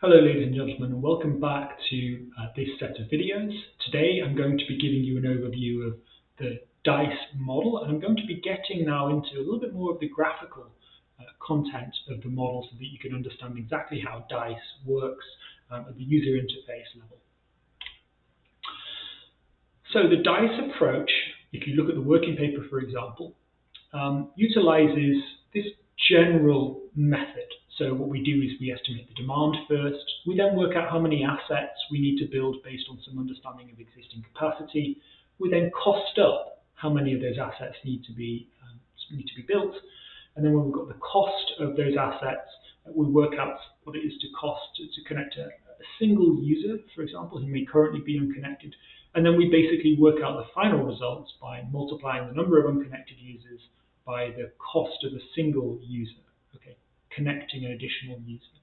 Hello ladies and gentlemen, and welcome back to this set of videos. Today I'm going to be giving you an overview of the DICE model, and I'm going to be getting now into a little bit more of the graphical content of the model so that you can understand exactly how DICE works at the user interface level. So the DICE approach, if you look at the working paper for example, utilizes this general method. So what we do is we estimate the demand first. We then work out how many assets we need to build based on some understanding of existing capacity. We then cost up how many of those assets need to be built. And then when we've got the cost of those assets, we work out what it is to cost to connect a single user, for example, who may currently be unconnected. And then we basically work out the final results by multiplying the number of unconnected users by the cost of a single user, connecting an additional user.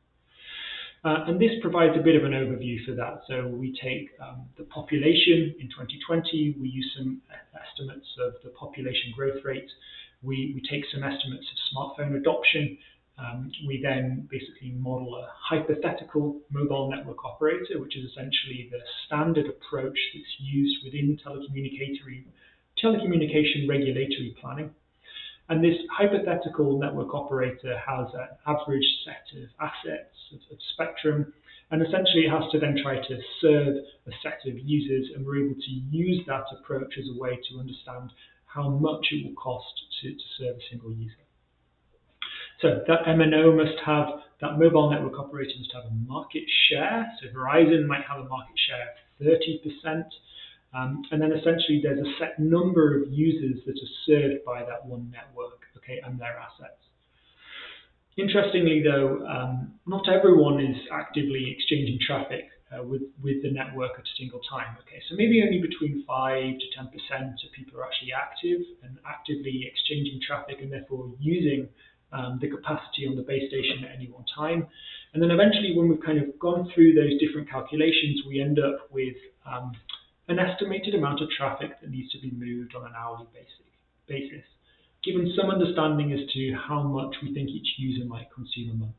And this provides a bit of an overview for that. So we take the population in 2020, we use some estimates of the population growth rate, we take some estimates of smartphone adoption, we then basically model a hypothetical mobile network operator, which is essentially the standard approach that's used within telecommunication regulatory planning. And this hypothetical network operator has an average set of assets, of spectrum, and essentially it has to then try to serve a set of users, and we're able to use that approach as a way to understand how much it will cost to serve a single user. So that MNO must have, that mobile network operator must have a market share. So Verizon might have a market share of 30%. And then essentially there's a set number of users that are served by that one network, and their assets. Interestingly though, not everyone is actively exchanging traffic with the network at a single time. So maybe only between 5 to 10% of people are actually active and actively exchanging traffic and therefore using the capacity on the base station at any one time. And then eventually when we've kind of gone through those different calculations, we end up with an estimated amount of traffic that needs to be moved on an hourly basis, given some understanding as to how much we think each user might consume a month.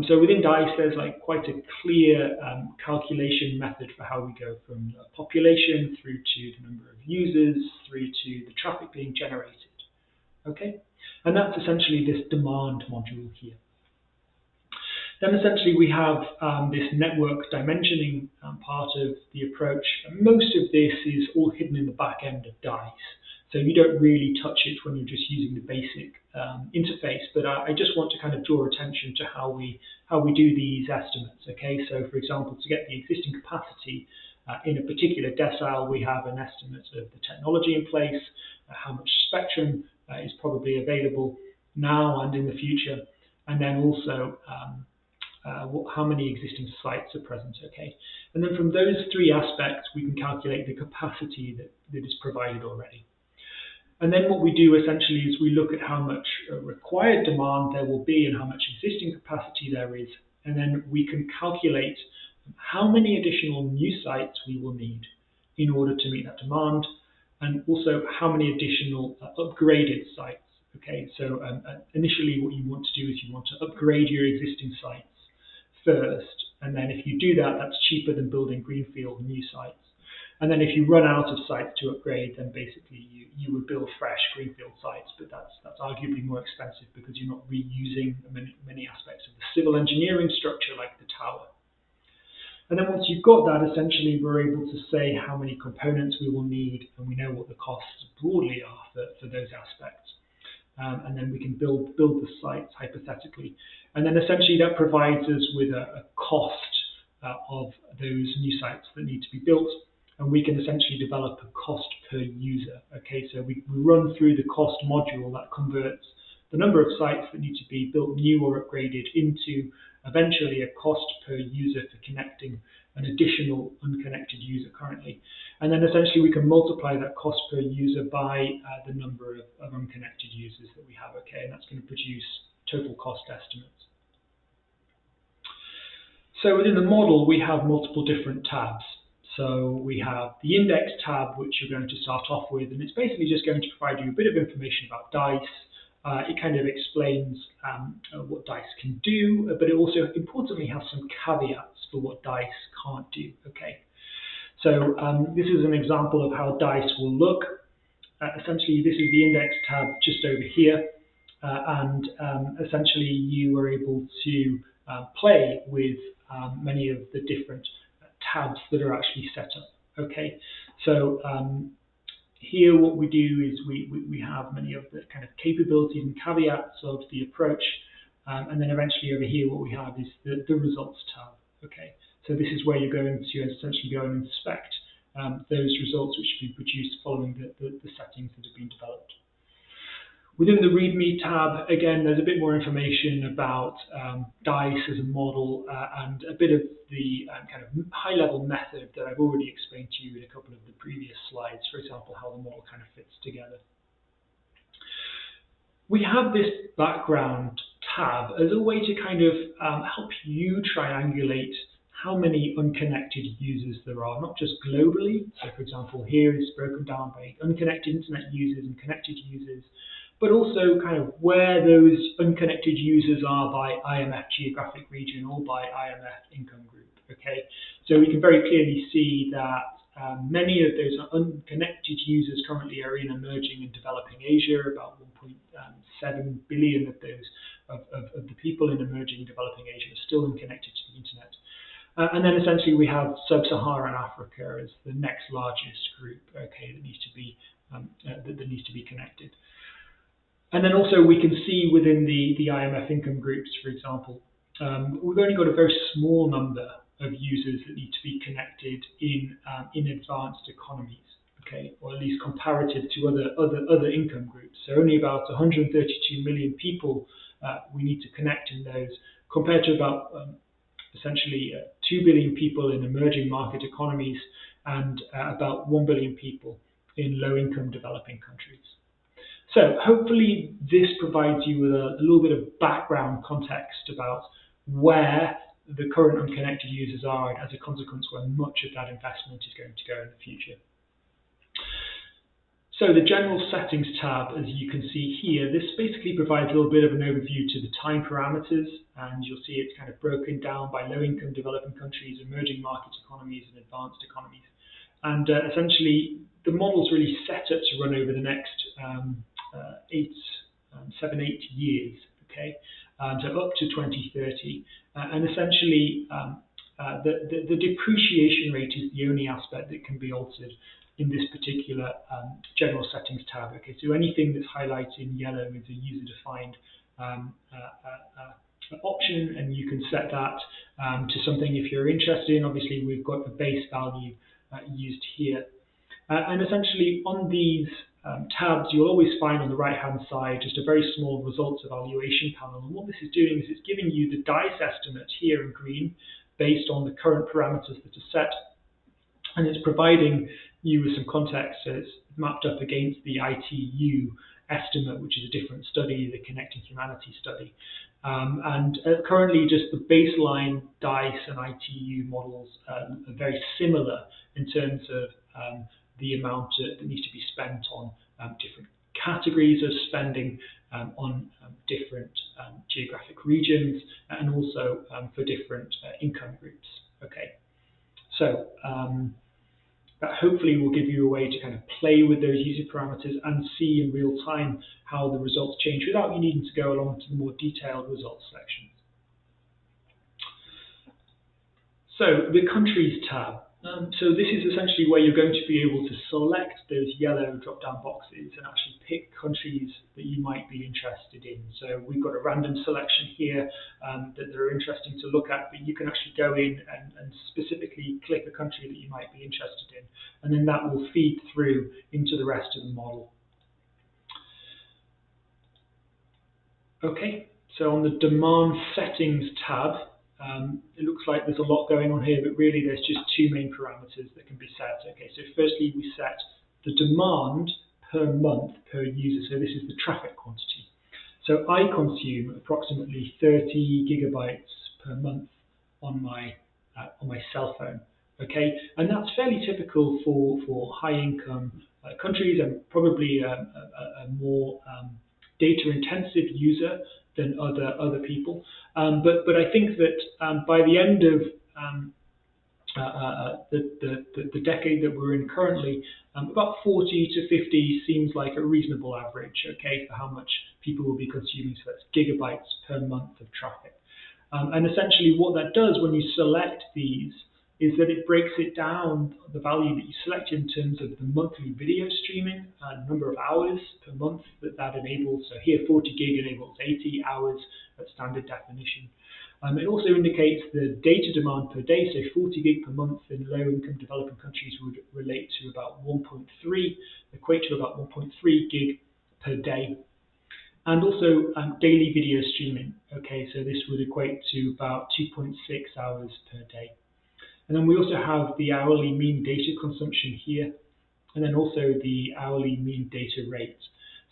So within DICE, there's quite a clear calculation method for how we go from population through to the number of users, through to the traffic being generated. And that's essentially this demand module here. Then essentially we have this network dimensioning part of the approach. Most of this is all hidden in the back end of DICE. So you don't really touch it when you're just using the basic interface, but I just want to kind of draw attention to how we do these estimates. So for example, to get the existing capacity in a particular decile, we have an estimate of the technology in place, how much spectrum is probably available now and in the future, and then also how many existing sites are present. And then from those three aspects, we can calculate the capacity that is provided already. And then what we do essentially is we look at how much required demand there will be and how much existing capacity there is, and then we can calculate how many additional new sites we will need in order to meet that demand, and also how many additional upgraded sites. So initially what you want to do is you want to upgrade your existing sites first, and then if you do that, that's cheaper than building greenfield new sites. And then if you run out of sites to upgrade, then basically you would build fresh greenfield sites, but that's arguably more expensive because you're not reusing many aspects of the civil engineering structure like the tower. And then once you've got that, essentially we're able to say how many components we will need, and we know what the costs broadly are for those aspects. And then we can build the sites hypothetically. And then essentially that provides us with a cost of those new sites that need to be built. And we can essentially develop a cost per user. So we run through the cost module that converts the number of sites that need to be built new or upgraded into eventually a cost per user for connecting an additional unconnected user currently. And then essentially we can multiply that cost per user by the number of unconnected users that we have. And that's going to produce total cost estimates. So within the model, we have multiple different tabs. So we have the index tab, which you're going to start off with, and it's basically just going to provide you a bit of information about DICE, It kind of explains what DICE can do, but it also importantly has some caveats for what DICE can't do. Okay, so this is an example of how DICE will look. Essentially, this is the index tab just over here, and essentially you are able to play with many of the different tabs that are actually set up. Okay, so here what we do is we have many of the kind of capabilities and caveats of the approach, and then eventually over here what we have is the results tab. Okay, so this is where you're going to essentially go and inspect those results which have been produced following the settings that have been developed. Within the README tab, again, there's a bit more information about DICE as a model and a bit of the kind of high-level method that I've already explained to you in a couple of the previous slides, for example, how the model kind of fits together. We have this background tab as a way to kind of help you triangulate how many unconnected users there are, not just globally. So, for example, here is broken down by unconnected internet users and connected users, but also kind of where those unconnected users are by IMF geographic region or by IMF income group. Okay, so we can very clearly see that many of those unconnected users currently are in emerging and developing Asia. About 1.7 billion of those of the people in emerging and developing Asia are still unconnected to the internet. And then essentially we have sub-Saharan Africa as the next largest group, okay, that needs to be connected. And then also we can see within the IMF income groups, for example, we've only got a very small number of users that need to be connected in advanced economies, okay, or at least comparative to other income groups. So only about 132 million people we need to connect in those, compared to about essentially 2 billion people in emerging market economies and about 1 billion people in low-income developing countries. So hopefully this provides you with a little bit of background context about where the current unconnected users are, and as a consequence where much of that investment is going to go in the future. So the General Settings tab, as you can see here, this basically provides a little bit of an overview to the time parameters, and you'll see it's kind of broken down by low-income developing countries, emerging market economies, and advanced economies. And essentially, the model's really set up to run over the next 7, 8 years, okay, so up to 2030. And essentially, the depreciation rate is the only aspect that can be altered in this particular General Settings tab. Okay, so anything that's highlighted in yellow is a user-defined option, and you can set that to something if you're interested in. Obviously, we've got the base value used here. And essentially, on these tabs, you'll always find on the right-hand side just a very small results evaluation panel. And what this is doing is it's giving you the DICE estimate here in green based on the current parameters that are set, and it's providing you with some context. So it's mapped up against the ITU estimate, which is a different study, the Connecting Humanity study. And currently just the baseline DICE and ITU models are very similar in terms of the amount that needs to be spent on different categories of spending on different geographic regions, and also for different income groups. Okay, so that hopefully will give you a way to kind of play with those user parameters and see in real time how the results change without you needing to go along to the more detailed results sections. So the countries tab. So this is essentially where you're going to be able to select those yellow drop-down boxes and actually pick countries that you might be interested in. So we've got a random selection here that are interesting to look at, but you can actually go in and specifically click a country that you might be interested in, and then that will feed through into the rest of the model. Okay, so on the demand settings tab, it looks like there's a lot going on here, but really there's just two main parameters that can be set. Okay, so firstly we set the demand per month per user, so this is the traffic quantity. So I consume approximately 30 gigabytes per month on my cell phone. Okay, and that's fairly typical for high income countries, and probably a more data-intensive user than other people. But I think that by the end of the decade that we're in currently, about 40 to 50 seems like a reasonable average, okay, for how much people will be consuming. So that's gigabytes per month of traffic. And essentially what that does when you select these is that it breaks it down, the value that you select in terms of the monthly video streaming, number of hours per month that enables. So here 40 gig enables 80 hours at standard definition. It also indicates the data demand per day, so 40 gig per month in low-income developing countries would relate to about 1.3, equate to about 1.3 gig per day. And also daily video streaming, okay, so this would equate to about 2.6 hours per day. And then we also have the hourly mean data consumption here, and then also the hourly mean data rate.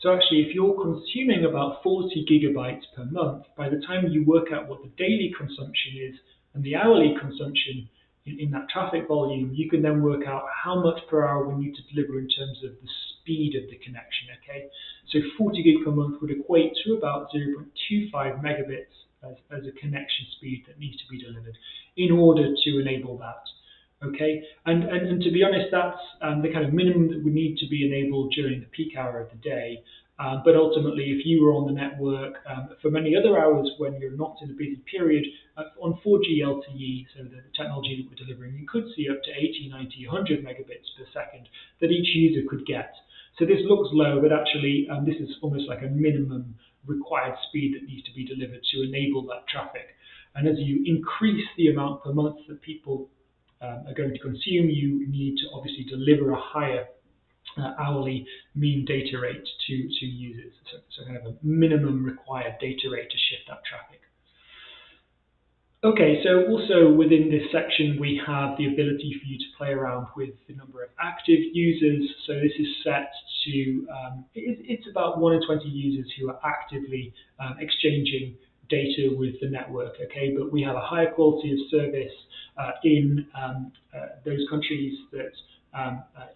So actually, if you're consuming about 40 gigabytes per month, by the time you work out what the daily consumption is and the hourly consumption in that traffic volume, you can then work out how much per hour we need to deliver in terms of the speed of the connection, okay? So 40 gig per month would equate to about 0.25 megabits as a connection speed that needs to be delivered in order to enable that. Okay, and to be honest, that's the kind of minimum that would need to be enabled during the peak hour of the day. But ultimately, if you were on the network for many other hours when you're not in a busy period, on 4G LTE, so the technology that we're delivering, you could see up to 80, 90, 100 megabits per second that each user could get. So this looks low, but actually this is almost like a minimum required speed that needs to be delivered to enable that traffic. And as you increase the amount per month that people are going to consume, you need to obviously deliver a higher hourly mean data rate to users. So kind of a minimum required data rate to shift that traffic. Okay, so also within this section we have the ability for you to play around with the number of active users. So this is set to, it's about 1 in 20 users who are actively exchanging data with the network, okay? But we have a higher quality of service in those countries that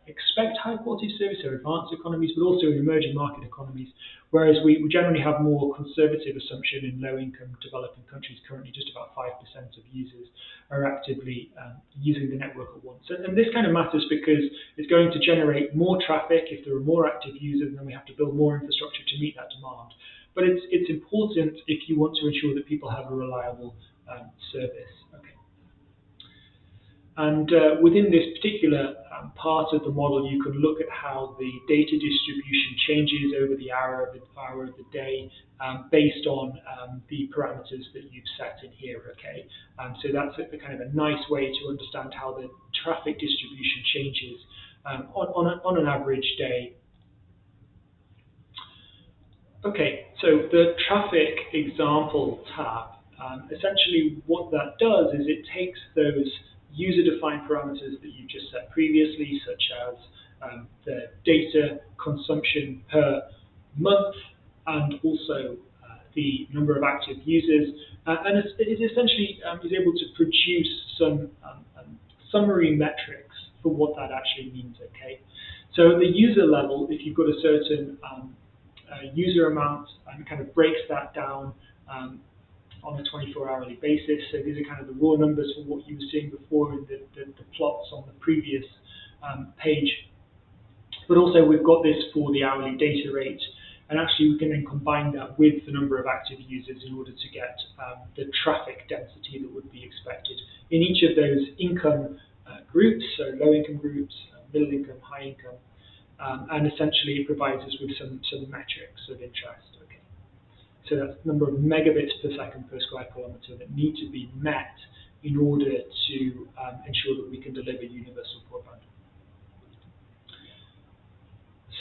expect high quality of service, so advanced economies, but also in emerging market economies, whereas we generally have more conservative assumption in low-income developing countries. Currently, just about 5% of users are actively using the network at once. And this kind of matters because it's going to generate more traffic. If there are more active users, then we have to build more infrastructure to meet that demand. But it's important if you want to ensure that people have a reliable service. Okay. And within this particular part of the model, you can look at how the data distribution changes over the hour of the day based on the parameters that you've set in here. Okay, so that's a kind of a nice way to understand how the traffic distribution changes on an average day. Okay, so the traffic example tab, essentially what that does is it takes those user-defined parameters that you just set previously, such as the data consumption per month and also the number of active users, and it essentially is able to produce some summary metrics for what that actually means. Okay, so at the user level, if you've got a certain user amount, and kind of breaks that down on a 24-hourly basis. So these are kind of the raw numbers for what you were seeing before in the plots on the previous page. But also we've got this for the hourly data rate, and actually we can then combine that with the number of active users in order to get the traffic density that would be expected in each of those income groups, so low income groups, middle income, high income. And essentially it provides us with some metrics of interest. Okay, so that's the number of megabits per second per square kilometre that need to be met in order to ensure that we can deliver universal broadband.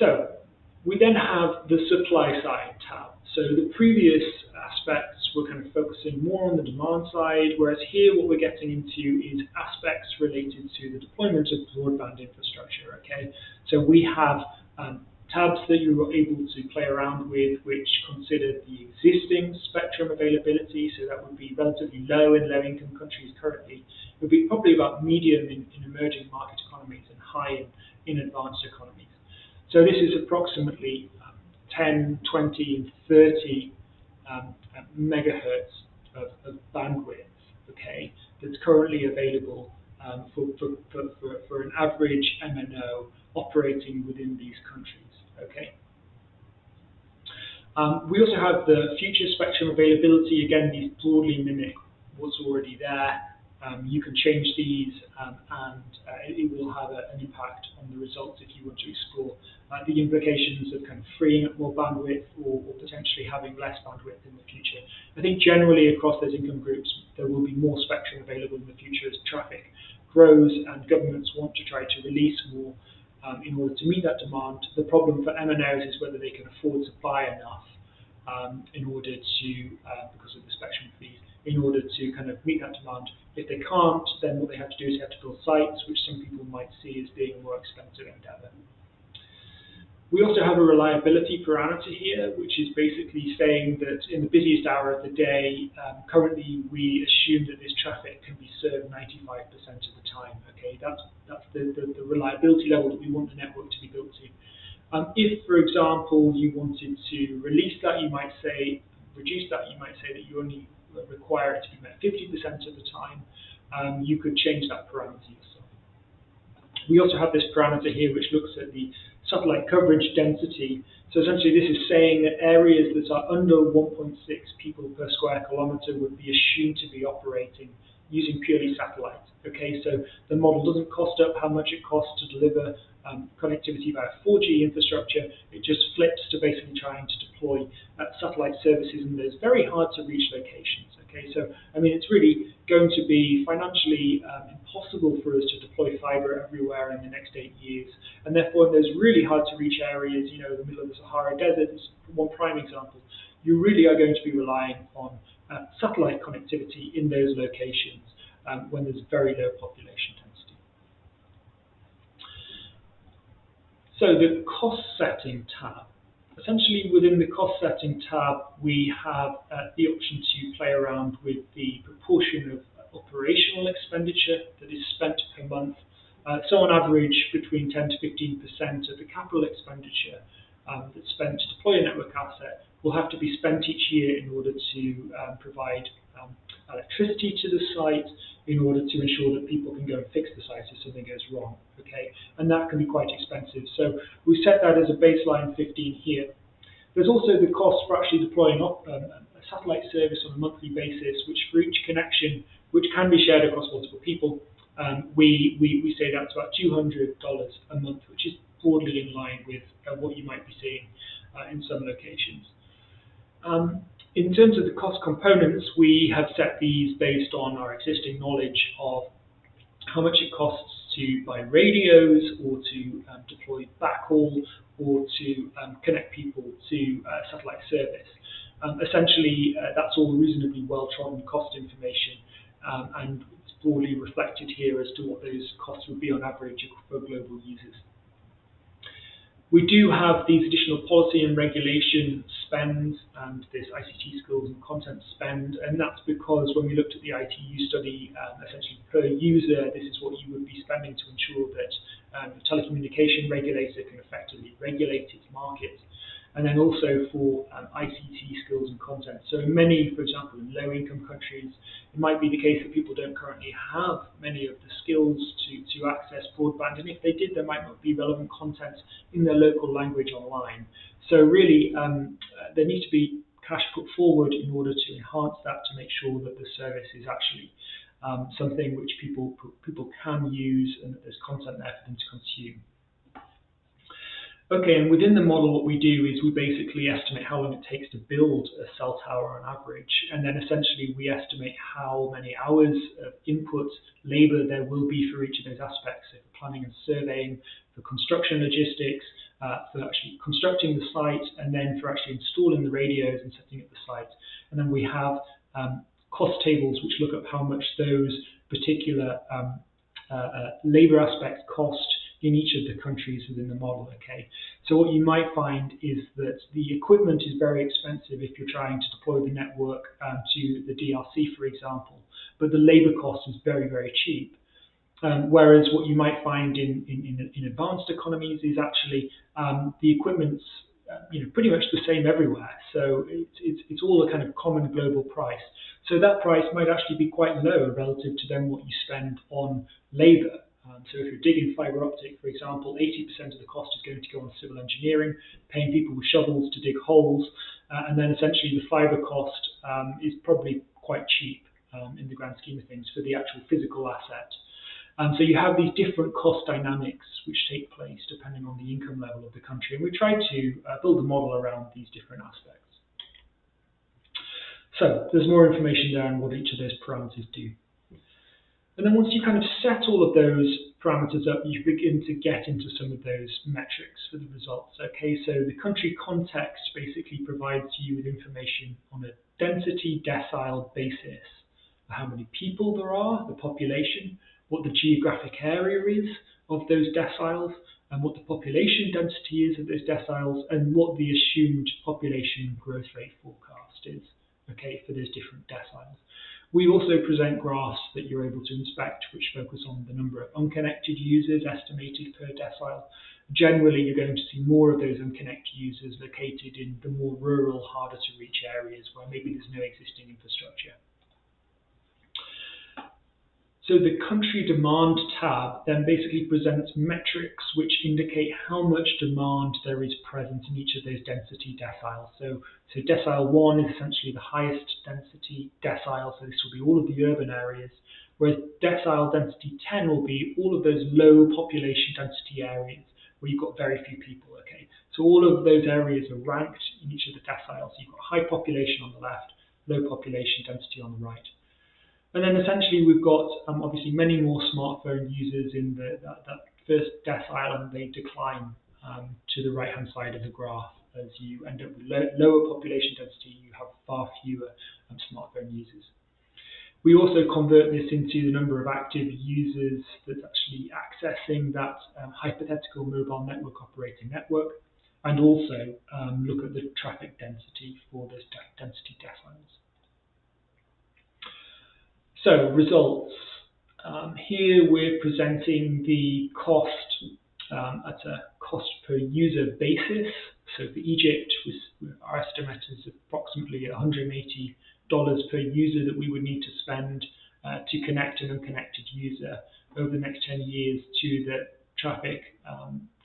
So we then have the supply side tab. So the previous aspects were kind of focusing more on the demand side, whereas here what we're getting into is aspects related to the deployment of broadband infrastructure. Okay, so we have tabs that you are able to play around with, which consider the existing spectrum availability. So that would be relatively low in low-income countries currently. It would be probably about medium in emerging market economies and high in advanced economies. So this is approximately 10, 20, and 30 megahertz of bandwidth, okay, that's currently available for an average MNO operating within these countries, okay. We also have the future spectrum availability. Again, these broadly mimic what's already there. You can change these, and it will have an impact on the results if you want to explore the implications of kind of freeing up more bandwidth or potentially having less bandwidth in the future. I think generally across those income groups, there will be more spectrum available in the future as traffic grows and governments want to try to release more in order to meet that demand. The problem for MNOs is whether they can afford supply enough in order to, because of the spectrum fees, in order to kind of meet that demand. If they can't, then what they have to do is they have to build sites, which some people might see as being a more expensive endeavor. We also have a reliability parameter here, which is basically saying that in the busiest hour of the day, currently we assume that this traffic can be served 95% of the time. Okay, that's the reliability level that we want the network to be built to. If, for example, you wanted to release that, you might say, reduce that, you might say that you only require it to be met 50% of the time. You could change that parameter yourself. We also have this parameter here which looks at the satellite coverage density. So essentially this is saying that areas that are under 1.6 people per square kilometre would be assumed to be operating using purely satellite. Okay, so the model doesn't cost up how much it costs to deliver connectivity via 4G infrastructure. It just flips to basically trying to deploy satellite services in those very hard to reach locations. Okay, so I mean it's really going to be financially impossible for us to deploy fibre everywhere in the next 8 years, and therefore in those really hard to reach areas, you know, the middle of the Sahara Desert is one prime example. You really are going to be relying on satellite connectivity in those locations when there's very low population density. So the cost setting tab. Essentially within the cost setting tab we have the option to play around with the proportion of operational expenditure that is spent per month. So on average between 10 to 15% of the capital expenditure that's spent to deploy a network asset will have to be spent each year in order to provide electricity to the site, in order to ensure that people can go and fix the site if something goes wrong. Okay, and that can be quite expensive. So we set that as a baseline 15 here. There's also the cost for actually deploying a satellite service on a monthly basis, which for each connection, which can be shared across multiple people, we say that's about $200 a month, which is broadly in line with what you might be seeing in some locations. In terms of the cost components, we have set these based on our existing knowledge of how much it costs to buy radios or to deploy backhaul or to connect people to satellite service. Essentially, that's all reasonably well-trodden cost information, and it's broadly reflected here as to what those costs would be on average for global users. We do have these additional policy and regulation spends and this ICT skills and content spend, and that's because when we looked at the ITU study, essentially per user, this is what you would be spending to ensure that the telecommunication regulator can effectively regulate its market. And then also for ICT skills and content. So in many, for example, in low-income countries, it might be the case that people don't currently have many of the skills to access broadband, and if they did, there might not be relevant content in their local language online. So really, there needs to be cash put forward in order to enhance that, to make sure that the service is actually something which people can use and that there's content there for them to consume. Okay, and within the model what we do is we basically estimate how long it takes to build a cell tower on average, and then essentially we estimate how many hours of input labour there will be for each of those aspects, so for planning and surveying, for construction logistics, for actually constructing the site, and then for actually installing the radios and setting up the site. And then we have cost tables which look at how much those particular labour aspects cost in each of the countries within the model. Okay, so what you might find is that the equipment is very expensive if you're trying to deploy the network to the DRC, for example, but the labour cost is very, very cheap. Whereas what you might find in advanced economies is actually the equipment's pretty much the same everywhere. So it's all a kind of common global price. So that price might actually be quite low relative to then what you spend on labour. So if you're digging fibre optic, for example, 80% of the cost is going to go on civil engineering, paying people with shovels to dig holes, and then essentially the fibre cost is probably quite cheap in the grand scheme of things for the actual physical asset. So you have these different cost dynamics which take place depending on the income level of the country, and we try to build a model around these different aspects. So there's more information there on what each of those parameters do. And then once you kind of set all of those parameters up, you begin to get into some of those metrics for the results. Okay, so the country context basically provides you with information on a density decile basis, how many people there are, the population, what the geographic area is of those deciles, and what the population density is of those deciles, and what the assumed population growth rate forecast is, okay, for those different deciles. We also present graphs that you're able to inspect, which focus on the number of unconnected users estimated per decile. Generally, you're going to see more of those unconnected users located in the more rural, harder to reach areas where maybe there's no existing infrastructure. So the country demand tab then basically presents metrics which indicate how much demand there is present in each of those density deciles. So decile 1 is essentially the highest density decile, so this will be all of the urban areas, whereas decile density 10 will be all of those low population density areas where you've got very few people, okay? So all of those areas are ranked in each of the deciles. So you've got high population on the left, low population density on the right. And then essentially we've got obviously many more smartphone users in that first decile, and they decline to the right-hand side of the graph. As you end up with lower population density, you have far fewer smartphone users. We also convert this into the number of active users that's actually accessing that hypothetical mobile network operator network, and also look at the traffic density for those density deciles. So results. Here we're presenting the cost at a cost per user basis. So for Egypt, our estimate is approximately $180 per user that we would need to spend to connect an unconnected user over the next 10 years to the traffic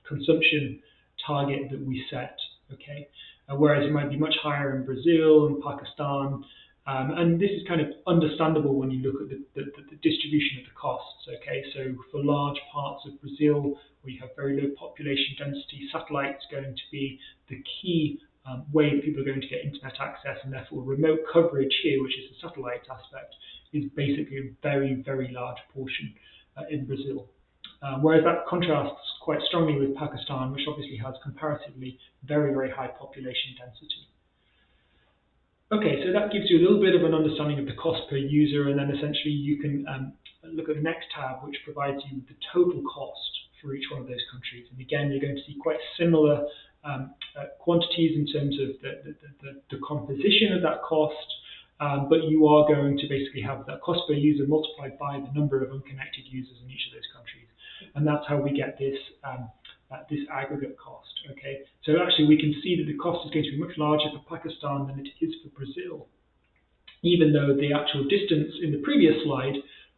consumption target that we set. Okay, whereas it might be much higher in Brazil and Pakistan. And this is kind of understandable when you look at the distribution of the costs. Okay, so for large parts of Brazil, where you have very low population density, satellite's going to be the key way people are going to get internet access, and therefore remote coverage here, which is the satellite aspect, is basically a very, very large portion in Brazil. Whereas that contrasts quite strongly with Pakistan, which obviously has comparatively very, very high population density. Okay, so that gives you a little bit of an understanding of the cost per user, and then essentially you can look at the next tab, which provides you with the total cost for each one of those countries. And again, you're going to see quite similar quantities in terms of the composition of that cost, but you are going to basically have that cost per user multiplied by the number of unconnected users in each of those countries. And that's how we get this this aggregate cost. Okay, so actually we can see that the cost is going to be much larger for Pakistan than it is for Brazil, even though the actual distance in the previous slide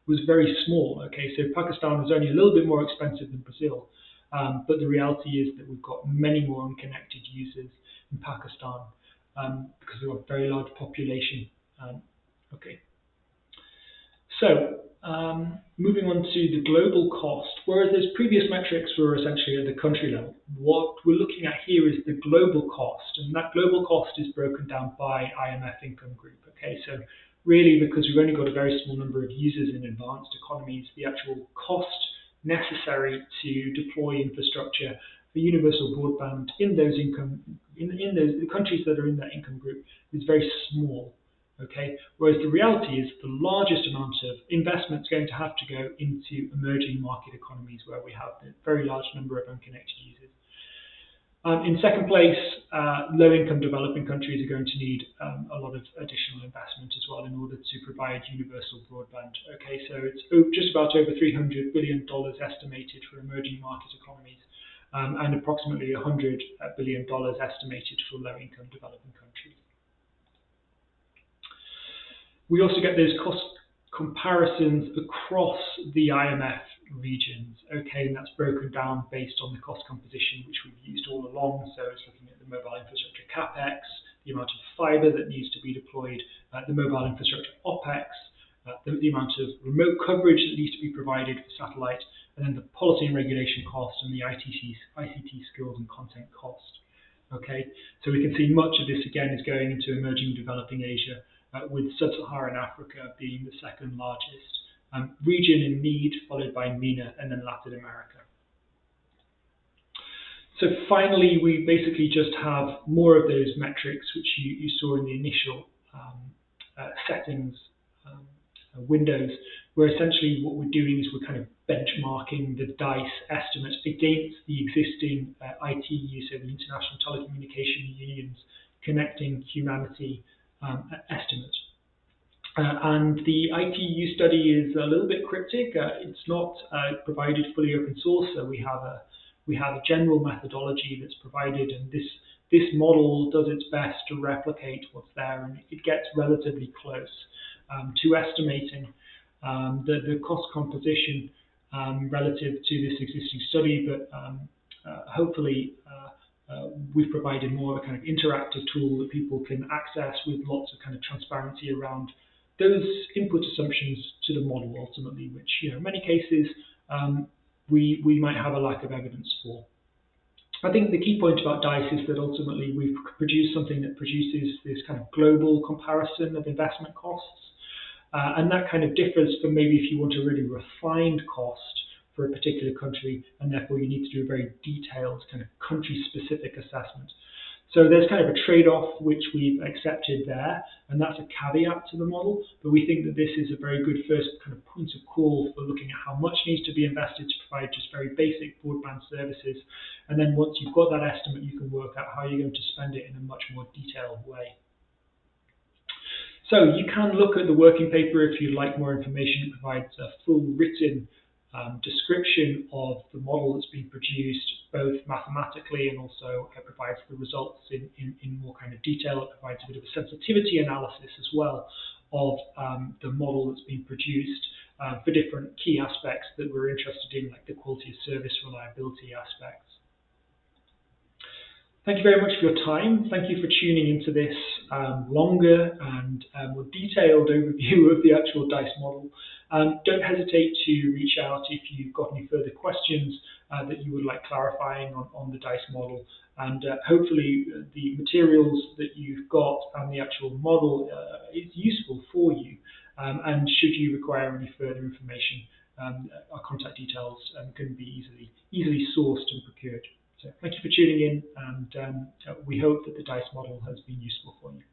was very small. Okay, so Pakistan is only a little bit more expensive than Brazil, but the reality is that we've got many more unconnected users in Pakistan because we've got a very large population. Okay, so moving on to the global cost, whereas those previous metrics were essentially at the country level, what we're looking at here is the global cost, and that global cost is broken down by IMF income group. Okay, so really, because we've only got a very small number of users in advanced economies, the actual cost necessary to deploy infrastructure for universal broadband in those the countries that are in that income group is very small. Okay, whereas the reality is the largest amount of investment is going to have to go into emerging market economies where we have a very large number of unconnected users. In second place, low-income developing countries are going to need a lot of additional investment as well in order to provide universal broadband. Okay, so it's just about over $300 billion estimated for emerging market economies. and approximately $100 billion estimated for low-income developing countries. We also get those cost comparisons across the IMF regions, okay, and that's broken down based on the cost composition which we've used all along. So it's looking at the mobile infrastructure capex, the amount of fiber that needs to be deployed, the mobile infrastructure opex, the amount of remote coverage that needs to be provided for satellite, and then the policy and regulation cost and the ICT skills and content cost. Okay, so we can see much of this again is going into emerging and developing Asia, with sub-Saharan Africa being the second largest region in need, followed by MENA and then Latin America. So finally, we basically just have more of those metrics which you saw in the initial settings windows, where essentially what we're doing is we're kind of benchmarking the DICE estimate against the existing ITU, so the International Telecommunication Union's Connecting Humanity estimate. And the ITU study is a little bit cryptic. It's not provided fully open source, so we have a general methodology that's provided, and this model does its best to replicate what's there, and it gets relatively close to estimating the cost composition relative to this existing study, but hopefully we've provided more of a kind of interactive tool that people can access with lots of kind of transparency around those input assumptions to the model ultimately, which in many cases we might have a lack of evidence for. I think the key point about DICE is that ultimately we've produced something that produces this kind of global comparison of investment costs. And that kind of differs from maybe if you want a really refined cost for a particular country, and therefore you need to do a very detailed kind of country-specific assessment. So there's kind of a trade-off which we've accepted there, and that's a caveat to the model, but we think that this is a very good first kind of point of call for looking at how much needs to be invested to provide just very basic broadband services, and then once you've got that estimate, you can work out how you're going to spend it in a much more detailed way. So you can look at the working paper if you'd like more information. It provides a full written description of the model that's been produced, both mathematically and also it provides the results in more kind of detail. It provides a bit of a sensitivity analysis as well of the model that's been produced for different key aspects that we're interested in, like the quality of service, reliability aspects. Thank you very much for your time. Thank you for tuning into this longer and more detailed overview of the actual DICE model. Don't hesitate to reach out if you've got any further questions that you would like clarifying on the DICE model. And hopefully the materials that you've got and the actual model is useful for you. And should you require any further information, our contact details can be easily sourced and procured. So thank you for tuning in, and we hope that the DICE model has been useful for you.